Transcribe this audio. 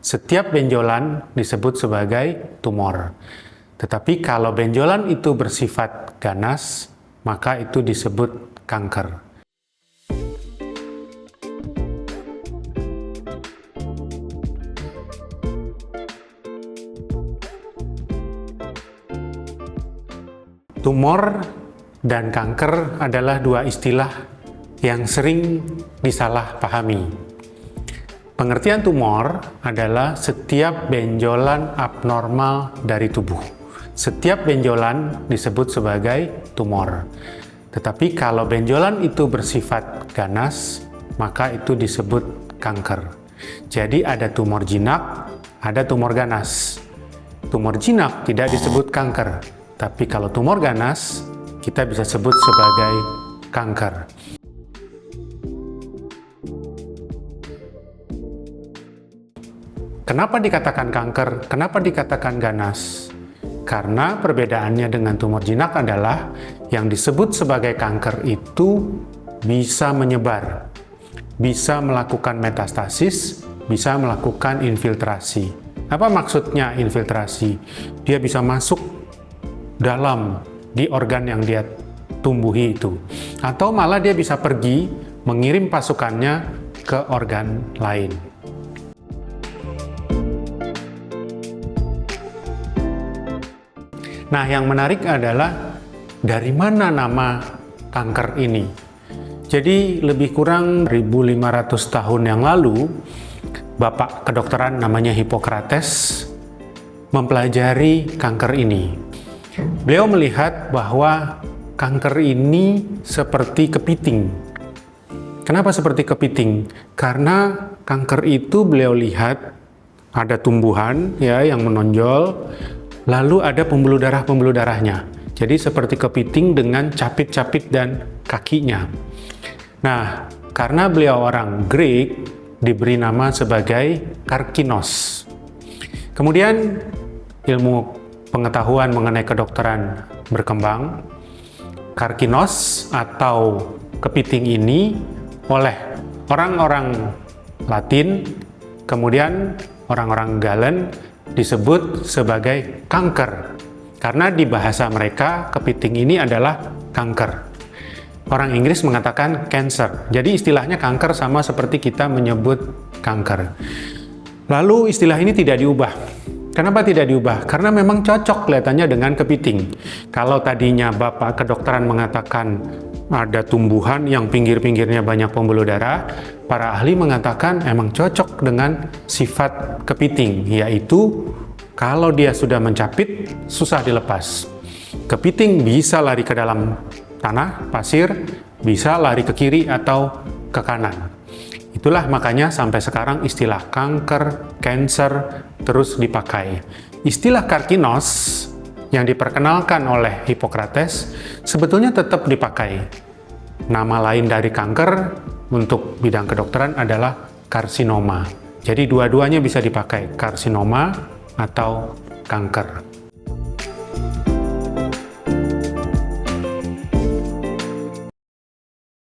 setiap benjolan disebut sebagai tumor. Tetapi kalau benjolan itu bersifat ganas, maka itu disebut kanker. Tumor dan kanker adalah dua istilah yang sering disalahpahami. Pengertian tumor adalah setiap benjolan abnormal dari tubuh. Setiap benjolan disebut sebagai tumor. Tetapi kalau benjolan itu bersifat ganas, maka itu disebut kanker. Jadi ada tumor jinak, ada tumor ganas. Tumor jinak tidak disebut kanker. Tapi kalau tumor ganas, kita bisa sebut sebagai kanker. Kenapa dikatakan kanker? Kenapa dikatakan ganas? Karena perbedaannya dengan tumor jinak adalah yang disebut sebagai kanker itu bisa menyebar, bisa melakukan metastasis, bisa melakukan infiltrasi. Apa maksudnya infiltrasi? Dia bisa masuk dalam di organ yang dia tumbuhi itu, atau malah dia bisa pergi mengirim pasukannya ke organ lain. Nah, yang menarik adalah dari mana nama kanker ini. Jadi lebih kurang 1500 tahun yang lalu, bapak kedokteran namanya Hippocrates mempelajari kanker ini. Beliau melihat bahwa kanker ini seperti kepiting. Kenapa seperti kepiting? Karena kanker itu beliau lihat ada tumbuhan ya yang menonjol, lalu ada pembuluh darahnya. Jadi seperti kepiting dengan capit-capit dan kakinya. Nah, karena beliau orang Greek, diberi nama sebagai Karkinos. Kemudian ilmu pengetahuan mengenai kedokteran berkembang. Karkinos atau kepiting ini oleh orang-orang Latin, kemudian orang-orang Galen disebut sebagai kanker. Karena di bahasa mereka kepiting ini adalah kanker. Orang Inggris mengatakan cancer. Jadi istilahnya kanker sama seperti kita menyebut kanker. Lalu istilah ini tidak diubah. Kenapa tidak diubah? Karena memang cocok kelihatannya dengan kepiting. Kalau tadinya bapak kedokteran mengatakan ada tumbuhan yang pinggir-pinggirnya banyak pembuluh darah, para ahli mengatakan emang cocok dengan sifat kepiting, yaitu kalau dia sudah mencapit, susah dilepas. Kepiting bisa lari ke dalam tanah, pasir, bisa lari ke kiri atau ke kanan. Itulah makanya sampai sekarang istilah kanker, cancer terus dipakai. Istilah Karkinos yang diperkenalkan oleh Hippocrates sebetulnya tetap dipakai. Nama lain dari kanker untuk bidang kedokteran adalah karsinoma. Jadi dua-duanya bisa dipakai, karsinoma atau kanker.